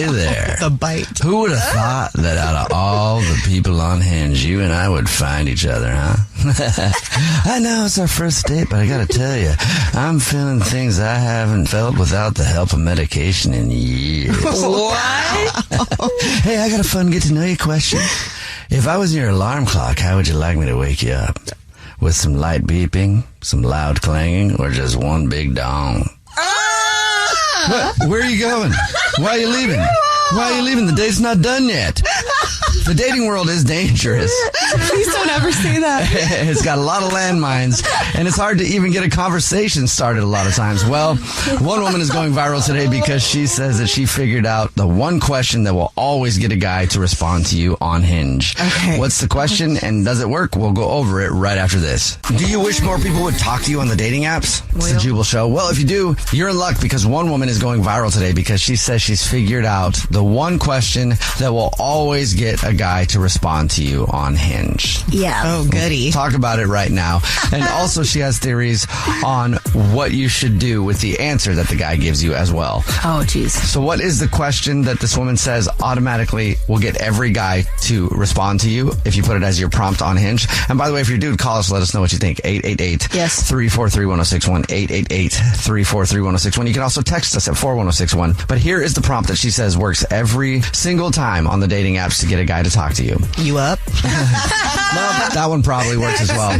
Hey there. The bite. Who would have thought that out of all the people on Hinge, you and I would find each other, huh? I know it's our first date, but I gotta tell you, I'm feeling things I haven't felt without the help of medication in years. What? Hey, I got a fun get-to-know-you question. If I was your alarm clock, how would you like me to wake you up? With some light beeping, some loud clanging, or just one big dong? What? Where are you going? Why are you leaving? Why are you leaving? The date's not done yet. The dating world is dangerous. Please don't ever say that. It's got a lot of landmines, and it's hard to even get a conversation started a lot of times. Well, one woman is going viral today because she says that she figured out the one question that will always get a guy to respond to you on Hinge. Okay. What's the question, and does it work? We'll go over it right after this. Do you wish more people would talk to you on the dating apps? It's the Jubal Show. Well, if you do, you're in luck because one woman is going viral today because she says she's figured out the one question that will always get a guy to respond to you on Hinge. Yeah. Oh, goody. Talk about it right now. And also she has theories on what you should do with the answer that the guy gives you as well. Oh, jeez. So what is the question that this woman says automatically will get every guy to respond to you if you put it as your prompt on Hinge? And by the way, if you're a dude, call us, let us know what you think. 888 Yes. 343-1061. 888-343-1061. You can also text us at 41061. But here is the prompt that she says works every single time on the dating apps to get a guy to talk to you. You up? Well, that one probably works as well.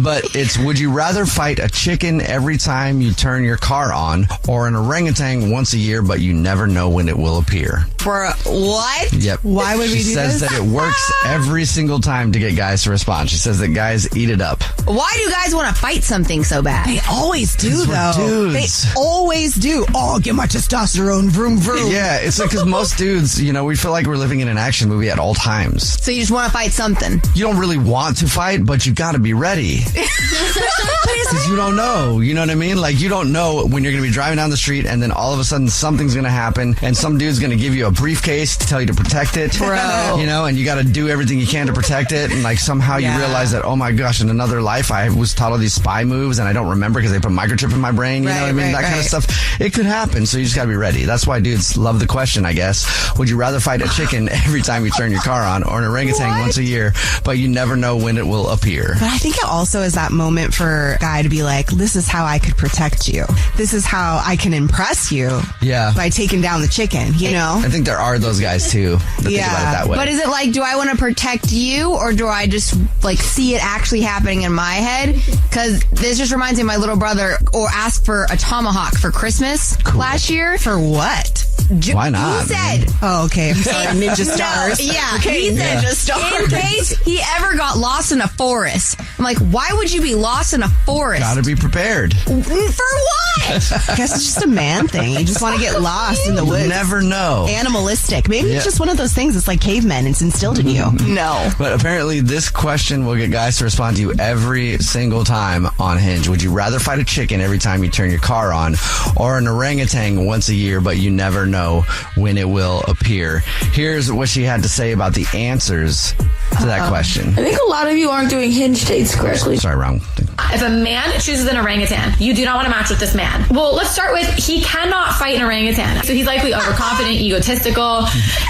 But it's, would you rather fight a chicken every time you turn your car on or an orangutan once a year, but you never know when it will appear? For what? Yep. Why would we do She says this? that it works every single time to get guys to respond. She says that guys eat it up. Why do guys want to fight something so bad? They always do, we're though. dudes. They always do. Oh, get my testosterone. Vroom, vroom. Yeah, it's like because most dudes, you know, we feel like we're living in an action movie at all times. So you just want to fight something? You don't really want to fight, but you got to be ready. Because you don't know. You know what I mean? Like, you don't know when you're going to be driving down the street and then all of a sudden something's going to happen and some dude's going to give you a briefcase to tell you to protect it. Bro. You know, and you got to do everything you can to protect it. And like somehow you realize that, oh my gosh, in another life I was taught all these spy moves and I don't remember because they put a microchip in my brain. You know what I mean? That kind of stuff. It could happen. So you just got to be ready. That's why dudes love the question, I guess. Would you rather fight a chicken every time you turn your car on or an orangutan once a year, but you never know when it will appear? But I think it also is that moment for a guy to be like, this is how I could protect you. This is how I can impress you. Yeah. By taking down the chicken, you know? I think there are those guys too that think about it that way. But is it like, do I want to protect you or do I just like see it actually happening in my head? Because this just reminds me of my little brother or asked for a tomahawk for Christmas last year. For what? Why not? He said... Oh, okay. I'm sorry. Ninja stars. No, yeah. Okay, He said, Ninja stars. in case he ever got lost in a forest. I'm like, why would you be lost in a forest? Gotta be prepared. For what? I guess it's just a man thing. You just want to get lost in the woods. Never know. Animalistic. Maybe it's just one of those things. It's like cavemen. It's instilled in you. No. But apparently this question will get guys to respond to you every single time on Hinge. Would you rather fight a chicken every time you turn your car on or an orangutan once a year, but you never know when it will appear? Here's what she had to say about the answers to that question. I think a lot of you aren't doing Hinge dates correctly. Sorry, wrong thing. If a man chooses an orangutan, you do not want to match with this man. Well, let's start with he cannot fight an orangutan. So he's likely overconfident, egotistical.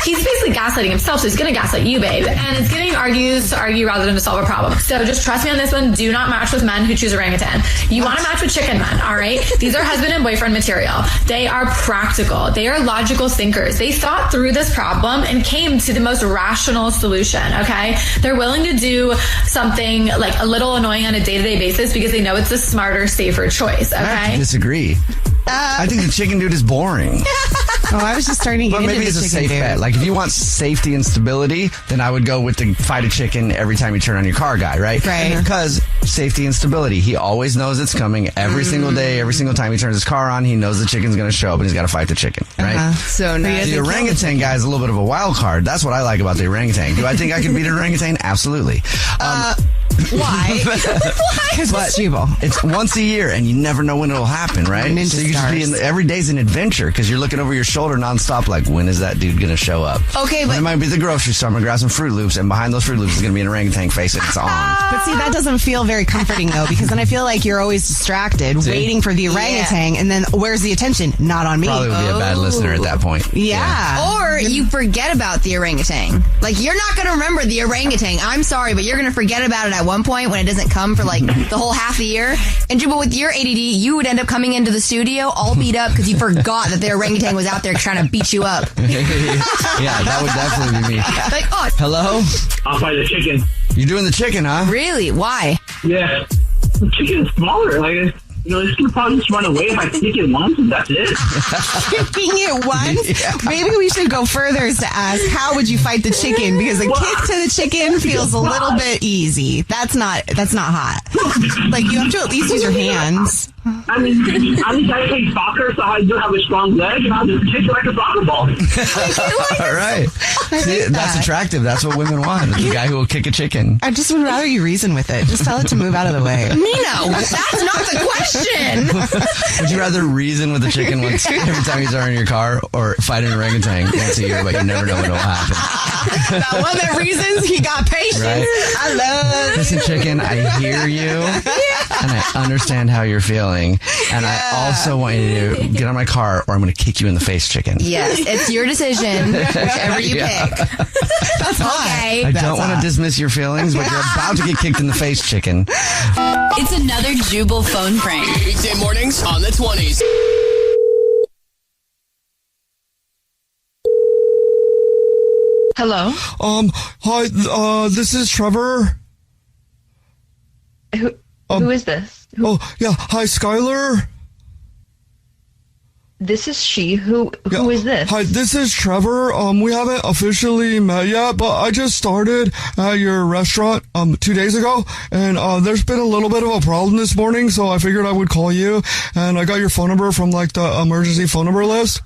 He's basically gaslighting himself, so he's going to gaslight you, babe. And it's getting argues to argue rather than to solve a problem. So just trust me on this one. Do not match with men who choose orangutan. You want to match with chicken men, all right? These are husband and boyfriend material. They are practical. They are logical thinkers. They thought through this problem and came to the most rational solution, okay? They're willing to do something like a little annoying on a day-to-day basis because they know it's a smarter, safer choice, I have okay? to disagree. I think the chicken dude is boring. Oh, I was just starting to But get maybe into it's a the safe chicken bet. dude. Like if you want safety and stability, then I would go with the fight a chicken every time you turn on your car guy, right? Right. Because safety and stability. He always knows it's coming every single day, every single time he turns his car on, he knows the chicken's going to show up and he's got to fight the chicken, right? So nice. The orangutan guy is a little bit of a wild card. That's what I like about the orangutan. Do I think I could beat an orangutan? Absolutely. Why? Because it's Jubal. It's once a year, and you never know when it'll happen, right? Ninja so you stars. just be every day's an adventure because you're looking over your shoulder nonstop, like, when is that dude gonna show up? Okay, but it might be the grocery store. I'm gonna grab some Fruit Loops, and behind those Fruit Loops is gonna be an orangutan face, and it's on. But see, that doesn't feel very comforting though, because then I feel like you're always distracted, waiting for the orangutan, and then where's the attention? Not on me. Probably would be a bad listener at that point. Yeah. Or you forget about the orangutan. Like, you're not going to remember the orangutan. I'm sorry, but you're going to forget about it at one point when it doesn't come for like the whole half a year. And Jubal, with your ADD, you would end up coming into the studio all beat up because you forgot that the orangutan was out there trying to beat you up. Yeah, that would definitely be me. Like, oh, Hello? I'll fight the chicken. You're doing the chicken, huh? really? Why? Yeah. The chicken is smaller. Like, it's going to probably just run away if I kick it once and that's it. Kicking it once? Maybe we should go further to ask, how would you fight the chicken? Because a kick to the chicken feels a little bit easy. That's not hot. Like, you have to at least use your hands. I mean, at least I play soccer, so I do have a strong leg, and I'll just kick it like a soccer ball. All right. See, that's attractive. That's what women want. The guy who will kick a chicken. I just would rather you reason with it. Just tell it to move out of the way. Nino, that's not the question. Would you rather reason with the chicken once every time he's in your car, or fight an orangutan once a year, but you never know when it'll happen? That one that reasons, he got patience. Right? I love it. Listen, chicken, I hear you, and I understand how you're feeling, and I also want you to get on my car, or I'm going to kick you in the face, chicken. Yes, it's your decision, whichever you pick. That's Okay. I don't want to dismiss your feelings, but you're about to get kicked in the face, chicken. It's another Jubal phone prank. Weekday mornings on the 20s. Hello? Hi, this is Trevor. Who is this? Oh, yeah, hi, Skylar. This is she. Who is this? Hi, this is Trevor. We haven't officially met yet, but I just started at your restaurant 2 days ago, and there's been a little bit of a problem this morning, so I figured I would call you, and I got your phone number from like the emergency phone number list.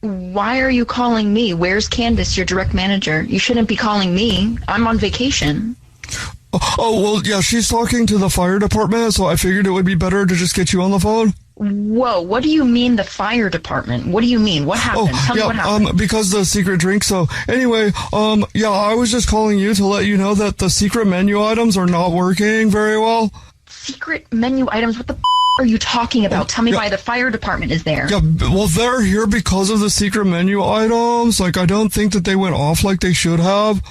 Why are you calling me? Where's Candace, your direct manager? You shouldn't be calling me. I'm on vacation. Oh, well, yeah, she's talking to the fire department, so I figured it would be better to just get you on the phone. Whoa, what do you mean the fire department? What do you mean? What happened? Tell me what happened. Because the secret drink. So anyway, yeah, I was just calling you to let you know that the secret menu items are not working very well. Secret menu items? What the are you talking about? Tell me why the fire department is there. Yeah, well, they're here because of the secret menu items. Like, I don't think that they went off like they should have.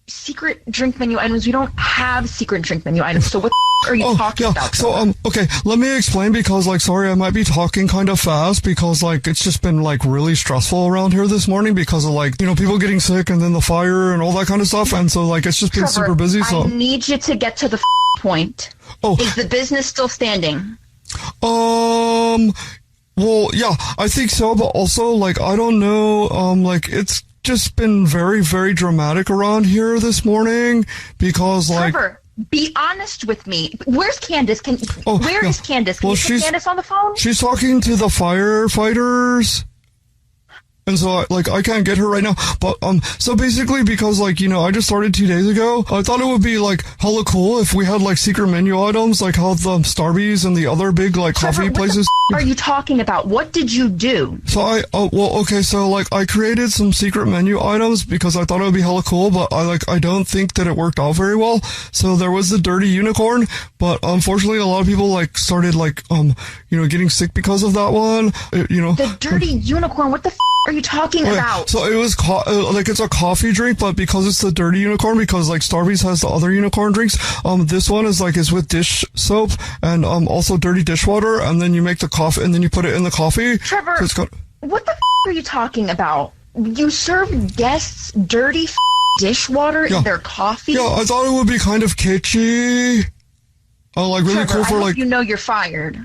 Secret drink menu items? We don't have secret drink menu items. So what are you talking about? So, okay, let me explain because, like, sorry, I might be talking kind of fast because, like, it's just been, like, really stressful around here this morning because of, like, people getting sick and then the fire and all that kind of stuff. And so, like, it's just been super busy. So I need you to get to the point. Is the business still standing? Well, yeah, I think so, but also, like, I don't know, like, it's just been very, very dramatic around here this morning because, like... Trevor, be honest with me. Where's Candace? Where is Candace? Can you put Candace on the phone? She's talking to the firefighters. And so, like, I can't get her right now. But, so basically, because, like, I just started 2 days ago, I thought it would be, like, hella cool if we had, like, secret menu items, like how the Starbucks and the other big, like, coffee places. What are you talking about? What did you do? So so, like, I created some secret menu items because I thought it would be hella cool, but I don't think that it worked out very well. So there was the dirty unicorn, but unfortunately, a lot of people, like, started, like, getting sick because of that one. The dirty unicorn? What the are you talking about? So it was it's a coffee drink, but because it's the dirty unicorn, because like Starbucks has the other unicorn drinks, this one is with dish soap and also dirty dishwater, and then you make the coffee and then you put it in the coffee. Trevor, what the are you talking about? You serve guests dirty dishwater in their coffee? Yeah, I thought it would be kind of kitschy. Really Trevor, cool for I hope you're fired.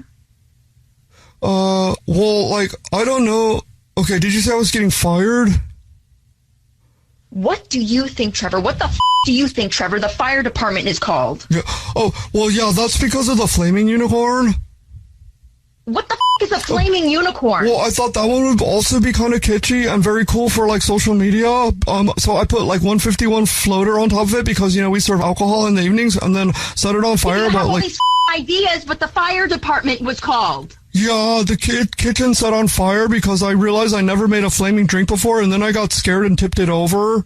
Well, like, I don't know. Okay, did you say I was getting fired? What do you think, Trevor? What the do you think, Trevor? The fire department is called. Yeah. Oh, well, yeah, that's because of the flaming unicorn. What the is a flaming unicorn. Well, I thought that one would also be kind of kitschy and very cool for like social media. So I put like 151 floater on top of it because, we serve alcohol in the evenings, and then set it on fire about like... these ideas, but the fire department was called. Yeah, the kitchen set on fire because I realized I never made a flaming drink before, and then I got scared and tipped it over.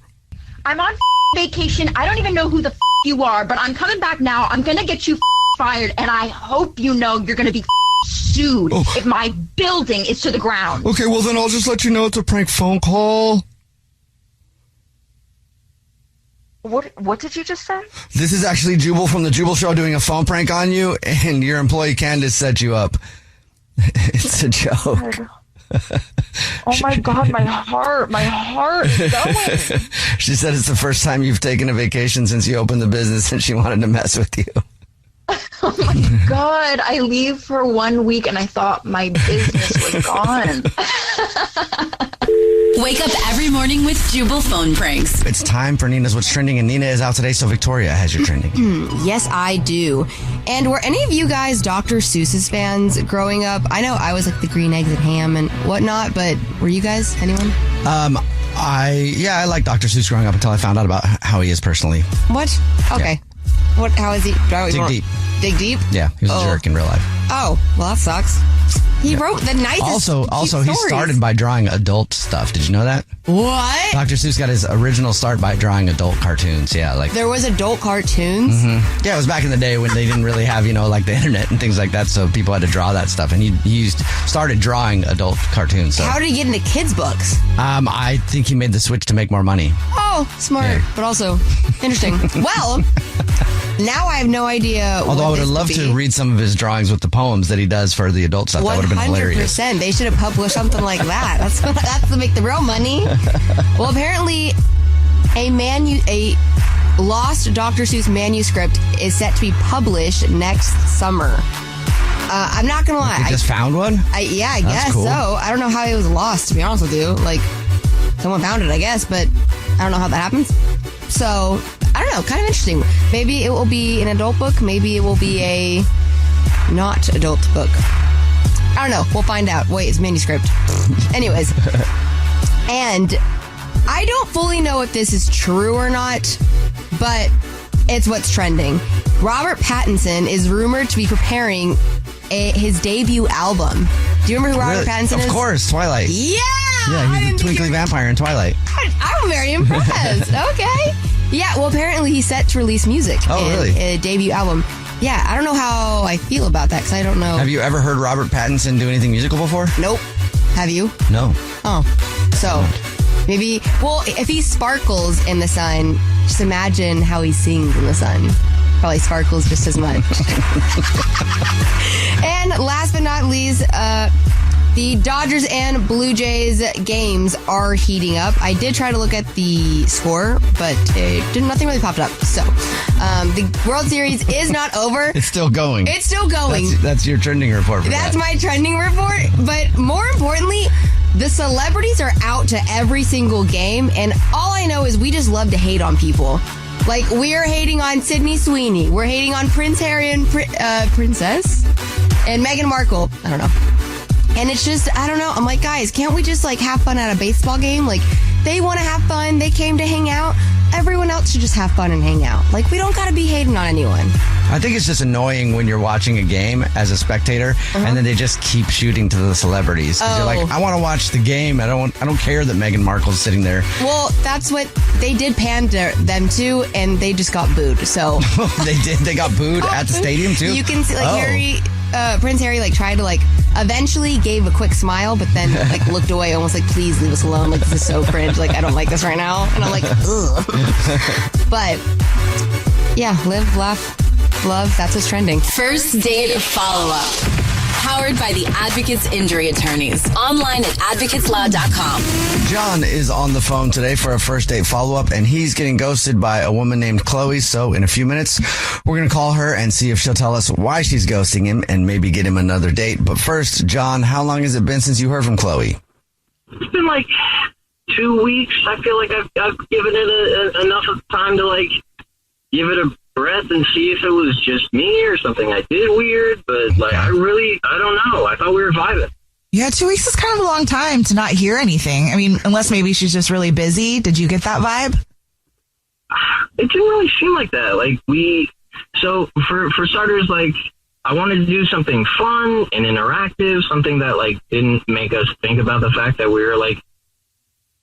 I'm on vacation. I don't even know who the you are, but I'm coming back now. I'm going to get you fired, and I hope you know you're going to be sued if my building is to the ground. Okay, well then I'll just let you know it's a prank phone call. What did you just say? This is actually Jubal from the Jubal Show doing a phone prank on you, and your employee Candace set you up. It's a joke. Oh my God, my heart is going. She said it's the first time you've taken a vacation since you opened the business, and she wanted to mess with you. Oh my God, I leave for 1 week and I thought my business was gone. Wake up every morning with Jubal Phone Pranks. It's time for Nina's What's Trending, and Nina is out today, so Victoria has your trending. Yes, I do. And were any of you guys Dr. Seuss's fans growing up? I know I was like the green eggs and ham and whatnot, but were you guys? Anyone? I like Dr. Seuss growing up until I found out about how he is personally. What? Okay. Yeah. How is he? Dig deep. Dig deep? Yeah, he was a jerk in real life. Oh, well, that sucks. He wrote the nicest Also, he started by drawing adult stuff. Did you know that? What? Dr. Seuss got his original start by drawing adult cartoons. Yeah, like there was adult cartoons. Mm-hmm. Yeah, it was back in the day when they didn't really have like the internet and things like that, so people had to draw that stuff. And he started drawing adult cartoons. So. How did he get into kids' books? I think he made the switch to make more money. Oh, smart, but also interesting. Well, now I have no idea. Although I would have loved to read some of his drawings with the poems that he does for the adult stuff. That would have been hilarious. 100%. They should have published something like that. That's to make the real money. Well, apparently, a lost Dr. Seuss manuscript is set to be published next summer. I'm not gonna lie. You just found one? I guess cool. so. I don't know how it was lost, to be honest with you. Like, someone found it, I guess, but I don't know how that happens. So, I don't know. Kind of interesting. Maybe it will be an adult book. Maybe it will be a not adult book. I don't know. We'll find out. Wait, it's manuscript. Anyways. And I don't fully know if this is true or not, but it's what's trending. Robert Pattinson is rumored to be preparing his debut album. Do you remember who Robert Pattinson is? Of course, Twilight. Yeah! Yeah, he's a twinkly vampire in Twilight. I'm very impressed. Okay. Yeah, well, apparently he's set to release music in a debut album. Yeah, I don't know how I feel about that because I don't know. Have you ever heard Robert Pattinson do anything musical before? Nope. Have you? No. Oh. So, maybe, well, if he sparkles in the sun, just imagine how he sings in the sun. Probably sparkles just as much. And last but not least, the Dodgers and Blue Jays games are heating up. I did try to look at the score, but nothing really popped up. So, the World Series is not over. It's still going. It's still going. That's your trending report for That's my trending report. But more importantly, the celebrities are out to every single game, and all I know is we just love to hate on people. Like, we're hating on Sydney Sweeney. We're hating on Prince Harry and Princess and Meghan Markle. I don't know. And it's just, I don't know. I'm like, guys, can't we just, have fun at a baseball game? Like, they want to have fun. They came to hang out. Everyone else should just have fun and hang out. Like, we don't got to be hating on anyone. I think it's just annoying when you're watching a game as a spectator, and then they just keep shooting to the celebrities. You're like, I want to watch the game. I don't care that Meghan Markle's sitting there. Well, that's what they did pander them to, and they just got booed. So they did. They got booed at the stadium too. You can see, Prince Harry tried to eventually gave a quick smile, but then looked away, almost please leave us alone. This is so cringe. I don't like this right now. And I'm like, ugh. But yeah, live, laugh, love. That's what's trending. First date follow-up. Powered by the Advocates Injury Attorneys. Online at advocateslaw.com. John is on the phone today for a first date follow-up, and he's getting ghosted by a woman named Chloe. So in a few minutes, we're going to call her and see if she'll tell us why she's ghosting him and maybe get him another date. But first, John, how long has it been since you heard from Chloe? It's been 2 weeks. I feel like I've given it enough of time to give it breath and see if it was just me or something I did weird. But like, I don't know. I thought we were vibing. Yeah, 2 weeks is kind of a long time to not hear anything. I mean, unless maybe she's just really busy. Did you get that vibe? It didn't really seem like that. Like so for starters, like I wanted to do something fun and interactive, something that like didn't make us think about the fact that we were like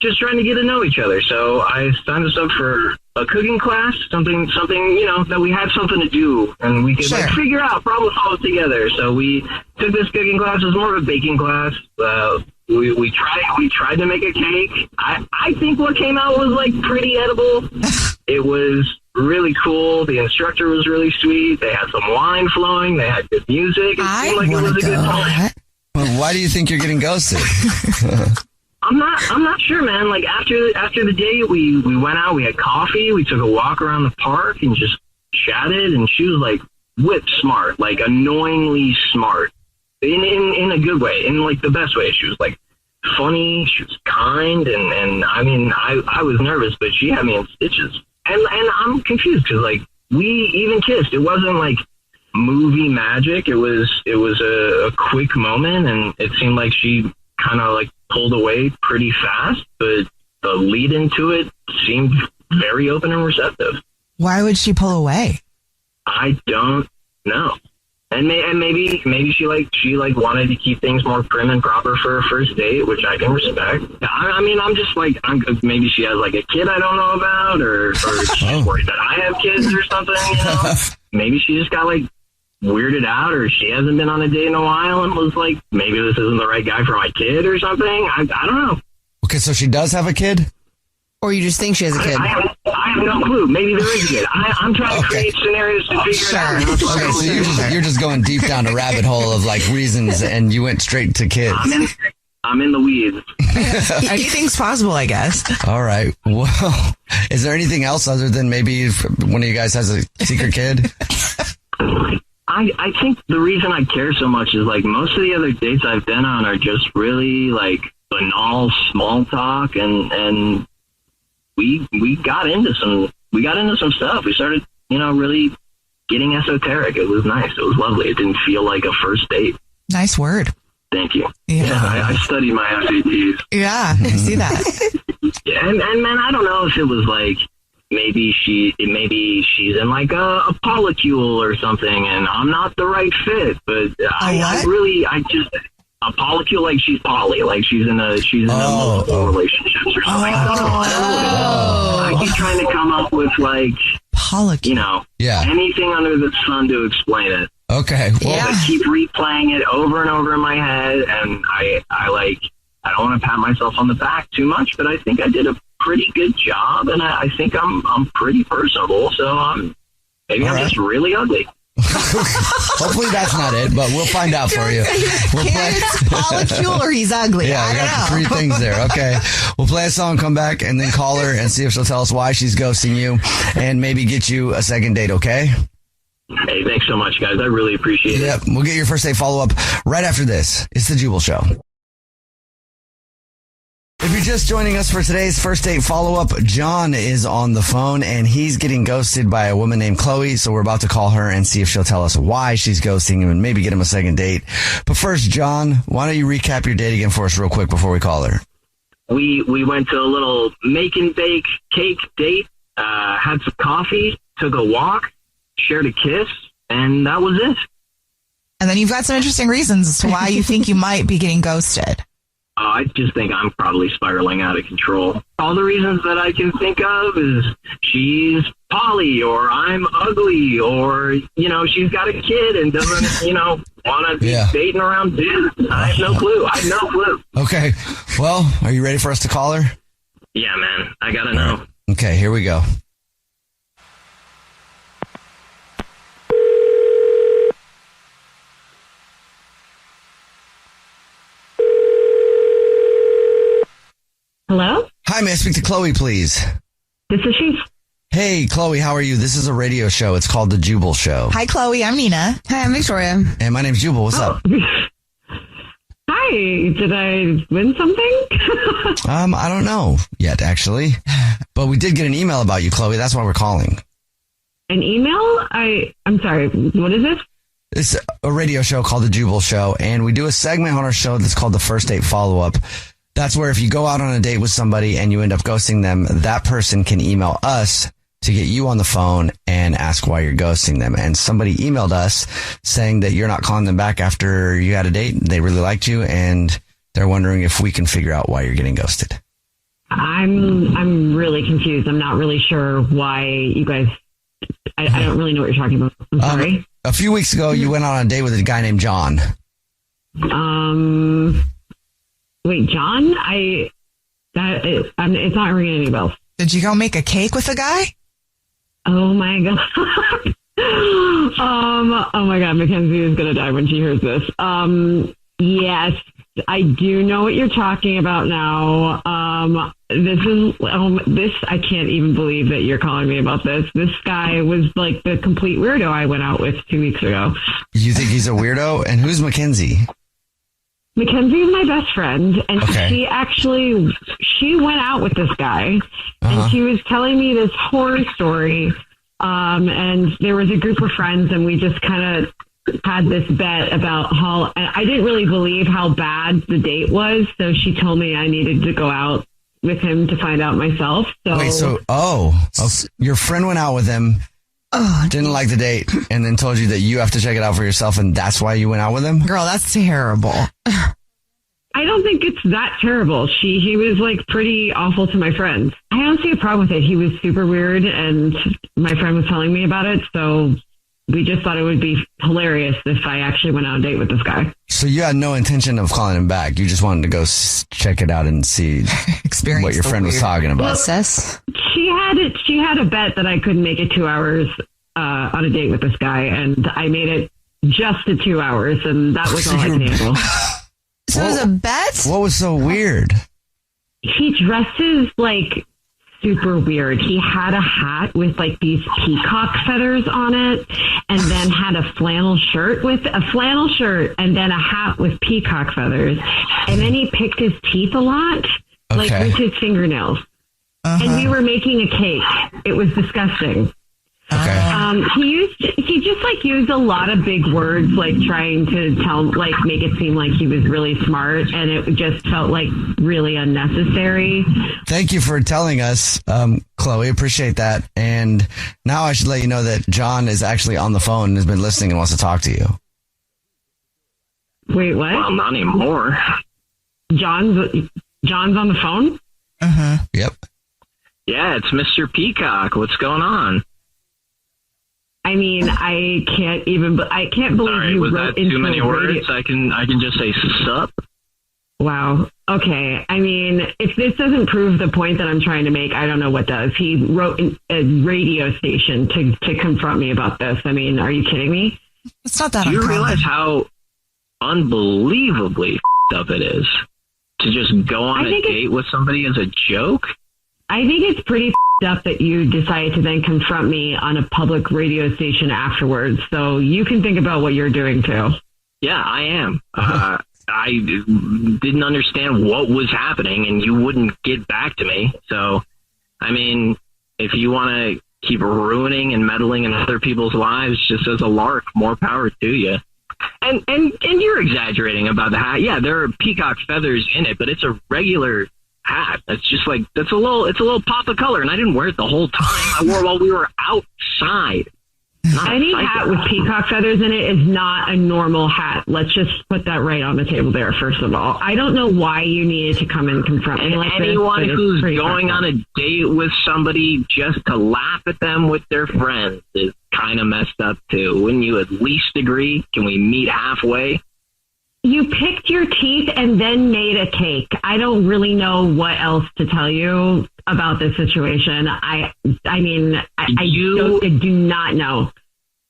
just trying to get to know each other. So I signed us up for a cooking class, something, that we had something to do and we could like figure out, problem solve together. So we took this cooking class. It was more of a baking class. We tried to make a cake. I think what came out was like pretty edible. It was really cool. The instructor was really sweet. They had some wine flowing. They had good music. It seemed like it was a good time. Well, why do you think you're getting ghosted? I'm not sure, man. Like after the date, we went out, we had coffee, we took a walk around the park and just chatted, and she was like whip smart, like annoyingly smart. In a good way, in like the best way. She was like funny, she was kind, and I mean I was nervous, but she had me in stitches. And I'm confused because like we even kissed. It wasn't like movie magic. It was a quick moment, and it seemed like she kind of like pulled away pretty fast, but the lead into it seemed very open and receptive. Why would she pull away? I don't know. And maybe she wanted to keep things more prim and proper for a first date, which I can respect. I mean, I'm just like, maybe she has like a kid I don't know about, or she's worried that I have kids or something. You know? Maybe she just got like weirded out, or she hasn't been on a date in a while and was like, maybe this isn't the right guy for my kid or something. I don't know. Okay, so she does have a kid? Or you just think she has a kid? I have no clue. Maybe there is a kid. I'm trying to create scenarios to figure it out. Okay, so you're just going deep down a rabbit hole of like reasons, and you went straight to kids. I'm in the weeds. Anything's possible, I guess. All right. Well, is there anything else other than maybe if one of you guys has a secret kid? I think the reason I care so much is like most of the other dates I've been on are just really like banal small talk, and we got into some stuff. We started, really getting esoteric. It was nice. It was lovely. It didn't feel like a first date. Nice word. Thank you. Yeah, I studied my SATs. Yeah, I see that. Yeah, and man, I don't know if it was like maybe she's in like a polycule or something, and I'm not the right fit. But I just a polycule, like she's poly, like she's in multiple relationships or something. I keep trying to come up with like polycule, anything under the sun to explain it. Okay, well, I keep replaying it over and over in my head, and I don't want to pat myself on the back too much, but I think I did a pretty good job, and I think I'm pretty personable, so maybe I'm just really ugly. Hopefully that's not it, but we'll find out for you. It's polycule or he's ugly. Yeah, I we don't got know. the 3 things there. Okay, we'll play a song, come back, and then call her and see if she'll tell us why she's ghosting you, and maybe get you a second date. Okay. Hey, thanks so much, guys. I really appreciate it. Yep, we'll get your first date follow-up right after this. It's the Jubal Show. If you're just joining us for today's first date follow-up, John is on the phone, and he's getting ghosted by a woman named Chloe, so we're about to call her and see if she'll tell us why she's ghosting him and maybe get him a second date. But first, John, why don't you recap your date again for us real quick before we call her? We went to a little make and bake cake date, had some coffee, took a walk, shared a kiss, and that was it. And then you've got some interesting reasons as to why you think you might be getting ghosted. I just think I'm probably spiraling out of control. All the reasons that I can think of is she's poly, or I'm ugly, or, she's got a kid and doesn't, want to be dating around dudes. I have no clue. Okay. Well, are you ready for us to call her? Yeah, man. I gotta know. Okay, here we go. Hello? Hi, may I speak to Chloe, please? This is she. Hey, Chloe, how are you? This is a radio show. It's called The Jubal Show. Hi, Chloe. I'm Nina. Hi, I'm Victoria. And my name's Jubal. What's up? Hi. Did I win something? I don't know yet, actually. But we did get an email about you, Chloe. That's why we're calling. An email? I'm sorry. What is this? It's a radio show called The Jubal Show, and we do a segment on our show that's called the First Date Follow-Up. That's where if you go out on a date with somebody and you end up ghosting them, that person can email us to get you on the phone and ask why you're ghosting them. And somebody emailed us saying that you're not calling them back after you had a date. They really liked you, and they're wondering if we can figure out why you're getting ghosted. I'm really confused. I'm not really sure why you guys... I don't really know what you're talking about. I'm sorry. A few weeks ago, you went on a date with a guy named John. Wait, John? It's not ringing any bells. Did you go make a cake with a guy? Oh my god. Oh my god, Mackenzie is gonna die when she hears this. Yes, I do know what you're talking about now. This I can't even believe that you're calling me about this. This guy was like the complete weirdo I went out with 2 weeks ago. You think he's a weirdo? And who's Mackenzie? Mackenzie is my best friend, and she went out with this guy, and she was telling me this horror story. And there was a group of friends, and we just kind of had this bet about how I didn't really believe how bad the date was, so she told me I needed to go out with him to find out myself. So wait, your friend went out with him, didn't like the date, and then told you that you have to check it out for yourself, and that's why you went out with him? Girl, that's terrible. I don't think it's that terrible. He was like pretty awful to my friends. I don't see a problem with it. He was super weird, and my friend was telling me about it, so we just thought it would be hilarious if I actually went on a date with this guy. So you had no intention of calling him back. You just wanted to go check it out and see what your friend was talking about. She had a bet that I couldn't make it 2 hours on a date with this guy, and I made it just to 2 hours, and that was all I could handle. So it was a bet? What was so weird? He dresses like super weird. He had a hat with like these peacock feathers on it, and then had a flannel shirt and then a hat with peacock feathers. And then he picked his teeth a lot, like with his fingernails. And we were making a cake. It was disgusting. He just used a lot of big words, like trying to make it seem like he was really smart, and it just felt like really unnecessary. Thank you for telling us, Chloe. Appreciate that. And now I should let you know that John is actually on the phone and has been listening and wants to talk to you. Wait, what? Well, not anymore. John's on the phone? Yep. Yeah, it's Mr. Peacock. What's going on? I mean, I can't believe you was wrote that into too many words? radio. I can just say sup. Wow. Okay. I mean, if this doesn't prove the point that I'm trying to make, I don't know what does. He wrote a radio station to confront me about this. I mean, are you kidding me? It's not that Do you uncommon. realize how unbelievably up it is to just go on a date with somebody as a joke? I think it's pretty up that you decided to then confront me on a public radio station afterwards. So you can think about what you're doing too. Yeah, I am. I didn't understand what was happening, and you wouldn't get back to me. So, I mean, if you want to keep ruining and meddling in other people's lives just as a lark, more power to you. And you're exaggerating about the hat. Yeah, there are peacock feathers in it, but it's a regular hat. It's just like, it's a little pop of color, and I didn't wear it the whole time. I wore it while we were outside. Any hat with peacock feathers in it is not a normal hat. Let's just put that right on the table there, first of all. I don't know why you needed to come and confront me like anyone this, who's going on a date with somebody just to laugh at them with their friends is kind of messed up too. Wouldn't you at least agree? Can we meet halfway? You picked your teeth and then made a cake. I don't really know what else to tell you about this situation. I do not know.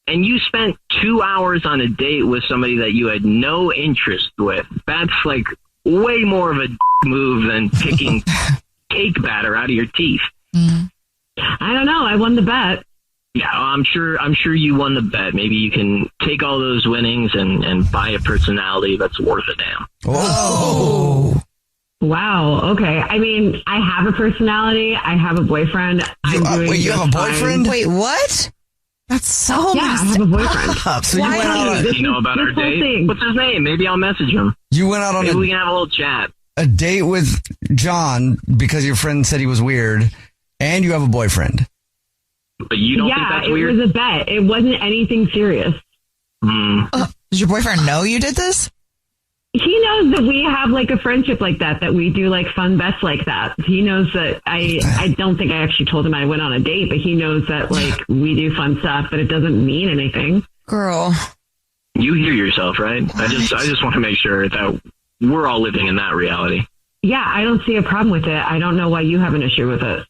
And you spent 2 hours on a date with somebody that you had no interest with. That's like way more of a move than picking cake batter out of your teeth. I don't know. I won the bet. Yeah, I'm sure you won the bet. Maybe you can take all those winnings and buy a personality that's worth a damn. Oh. Wow. Okay. I mean, I have a personality. I have a boyfriend. You have a boyfriend? Wait, what? That's so Yeah, I have a boyfriend. So you went out. Does he know about our date? What's his name? Maybe I'll message him. You went out on Maybe we can have a little chat. A date with John because your friend said he was weird, and you have a boyfriend. But you don't think that's weird? It was a bet. It wasn't anything serious. Does your boyfriend know you did this? He knows that we have like a friendship like that we do like fun bets like that. He knows that I don't think I actually told him I went on a date, but he knows that like we do fun stuff, but it doesn't mean anything. Girl. You hear yourself, right? I just want to make sure that we're all living in that reality. Yeah, I don't see a problem with it. I don't know why you have an issue with it.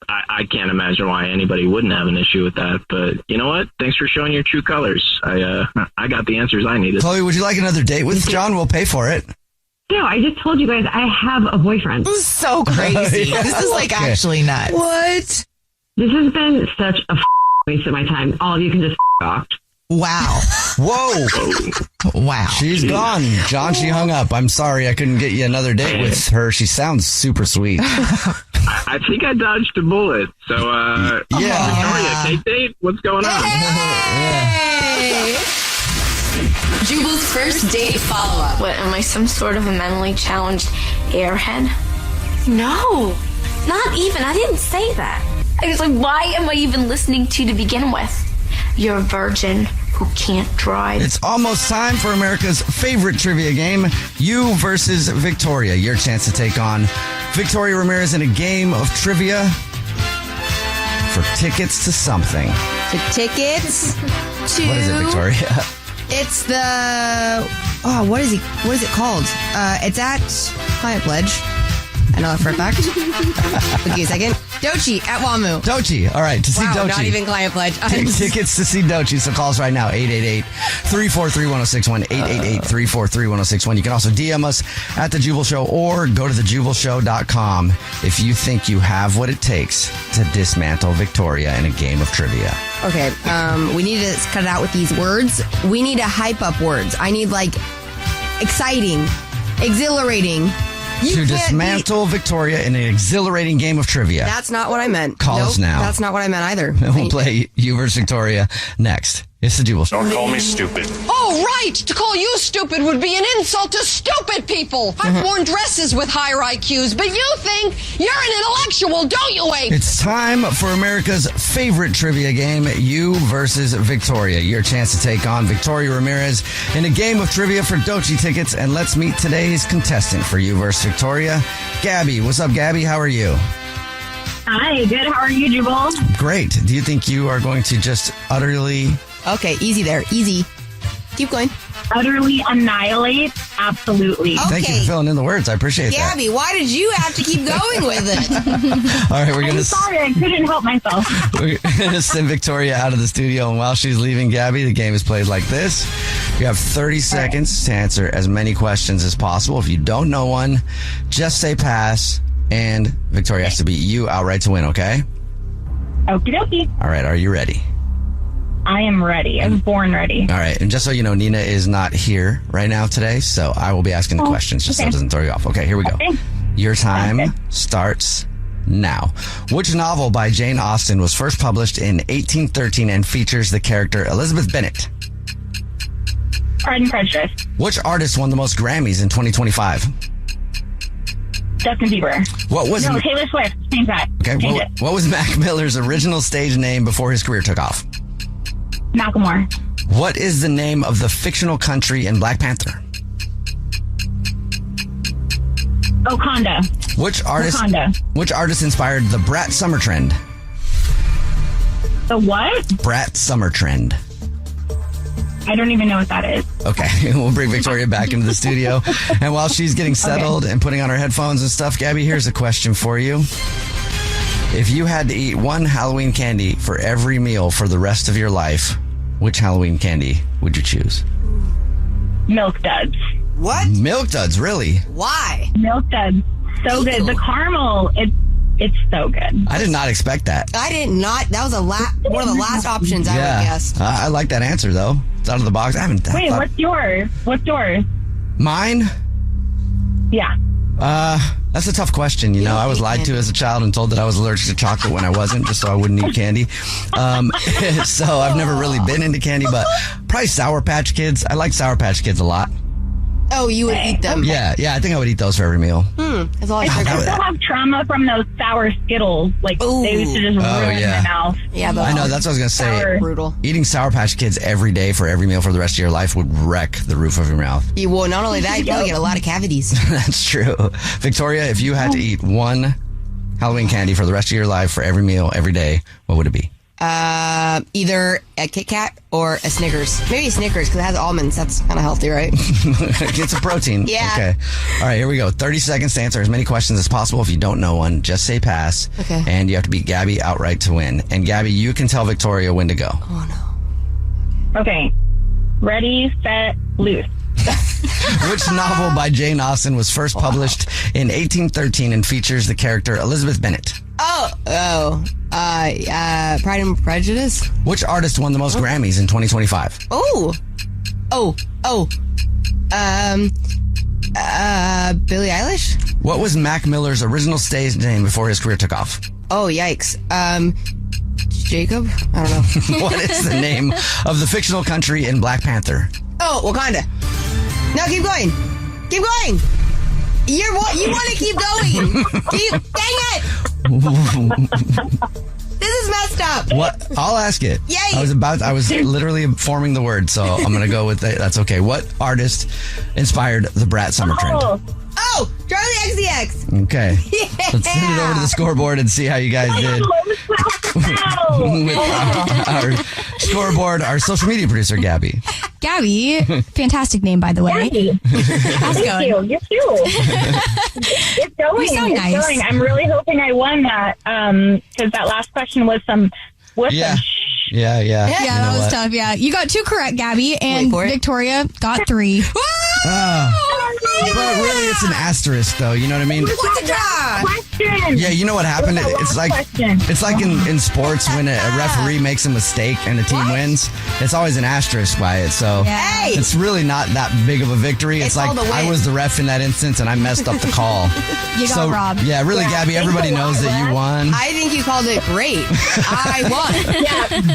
I can't imagine why anybody wouldn't have an issue with that. But you know what? Thanks for showing your true colors. I got the answers I needed. Chloe, would you like another date with John? We'll pay for it. No, I just told you guys I have a boyfriend. This is so crazy. Yeah, This is like actually nuts. What? This has been such a waste of my time. All of you can just off. Wow. Whoa. Wow. She's gone. John, she hung up. I'm sorry I couldn't get you another date with her. She sounds super sweet. I think I dodged a bullet. So, Victoria, cake date? What's going on? Hey! Jubal's first date follow-up. What, am I some sort of a mentally challenged airhead? No, not even. I didn't say that. I was like, why am I even listening to you to begin with? You're a virgin who can't drive. It's almost time for America's favorite trivia game, You versus Victoria. Your chance to take on Victoria Ramirez in a game of trivia for tickets to something. The tickets to... What is it, Victoria? It's the... Oh, what is it called? It's at Client Pledge. I know that for a fact. Give you a second. Dochi at WAMU. Dochi. All right. To see Dochi. Not even Client Pledge. Tickets to see Dochi. So call us right now. 888-343-1061. 888-343-1061. You can also DM us at The Jubal Show or go to thejubalshow.com if you think you have what it takes to dismantle Victoria in a game of trivia. Okay. We need to cut it out with these words. We need to hype up words. I need like exciting, exhilarating. To dismantle Victoria in an exhilarating game of trivia. That's not what I meant. Call us now. That's not what I meant either. We'll play You versus Victoria next. It's the Jubal Show. Don't call me stupid. Oh, right. To call you stupid would be an insult to stupid people. I've worn dresses with higher IQs, but you think you're an intellectual, don't you, Abe? It's time for America's favorite trivia game, You versus Victoria. Your chance to take on Victoria Ramirez in a game of trivia for Dochi tickets. And let's meet today's contestant for You versus Victoria, Gabby. What's up, Gabby? How are you? Hi, good. How are you, Jubal? Great. Do you think you are going to just utterly... Okay, easy there. Easy. Keep going. Utterly annihilate? Absolutely. Okay. Thank you for filling in the words. I appreciate that. Gabby, why did you have to keep going with it? All right, we're going to... Sorry, I couldn't help myself. We're going to send Victoria out of the studio, and while she's leaving, Gabby, the game is played like this. You have 30 seconds to answer as many questions as possible. If you don't know one, just say pass, and Victoria has to beat you outright to win, okay? Okie dokie. All right, are you ready? I am ready. I was born ready. All right, and just so you know, Nina is not here right now today, so I will be asking the questions just so it doesn't throw you off. Okay, here we go. Okay. Your time starts now. Which novel by Jane Austen was first published in 1813 and features the character Elizabeth Bennet? Pride and Prejudice. Which artist won the most Grammys in 2025? Justin Bieber. What was Taylor Swift. Same guy. Okay, what was Mac Miller's original stage name before his career took off? Macklemore. What is the name of the fictional country in Black Panther? Wakanda. Which artist inspired the Brat Summer Trend? The what? Brat Summer Trend. I don't even know what that is. Okay, we'll bring Victoria back into the studio. And while she's getting settled and putting on her headphones and stuff, Gabby, here's a question for you. If you had to eat one Halloween candy for every meal for the rest of your life, which Halloween candy would you choose? Milk Duds. What? Milk Duds, really? Why? Milk Duds. So good. The caramel, it's so good. I did not expect that. I did not. That was one of the last options I would have guessed. I like that answer, though. It's out of the box. I haven't... Wait, what's yours? Mine? Yeah. That's a tough question. I was lied to as a child and told that I was allergic to chocolate when I wasn't, just so I wouldn't eat candy. So I've never really been into candy, but probably Sour Patch Kids. I like Sour Patch Kids a lot. Oh, you would eat them? Yeah, I think I would eat those for every meal. That's all I still have trauma from those sour Skittles. Like, they used to just ruin my mouth. Yeah, I know, that's what I was going to say. Brutal. Eating Sour Patch Kids every day for every meal for the rest of your life would wreck the roof of your mouth. You will. Not only that, you probably get a lot of cavities. That's true. Victoria, if you had to eat one Halloween candy for the rest of your life for every meal, every day, what would it be? Either a Kit Kat or a Snickers. Maybe a Snickers because it has almonds. That's kind of healthy, right? It's a protein. Yeah. Okay. All right, here we go. 30 seconds to answer as many questions as possible. If you don't know one, just say pass. Okay. And you have to beat Gabby outright to win. And Gabby, you can tell Victoria when to go. Oh, no. Okay. Ready, set, loose. Which novel by Jane Austen was first published in 1813 and features the character Elizabeth Bennet? Pride and Prejudice? Which artist won the most Grammys in 2025? Billie Eilish? What was Mac Miller's original stage name before his career took off? Oh, yikes. Jacob? I don't know. What is the name of the fictional country in Black Panther? Oh, Wakanda. No, keep going. Keep going. You want to keep going. Dang it. This is messed up. What? I'll ask it. Yay. I was literally forming the word, so I'm going to go with it. That's okay. What artist inspired the Brat Summer trend? Oh, Charlie XCX. Okay. Yeah. Let's send it over to the scoreboard and see how you guys did. With our scoreboard, our social media producer, Gabby. Gabby, fantastic name, by the way. Gabby. Thank you. You too. It's going. You sound it's nice. going. I'm really hoping I won that because that last question was some. Yeah, Yeah, you know that was what? tough. Yeah, you got 2 correct, Gabby, and Victoria got 3. But really, it's an asterisk, though. You know what I mean? Question. Yeah, you know what happened? It's like in sports when a referee makes a mistake and the team wins. It's always an asterisk by it. So it's really not that big of a victory. It's like I was the ref in that instance and I messed up the call. You got robbed. Yeah, really, Gabby. Everybody knows that you won. I think you called it great. I won.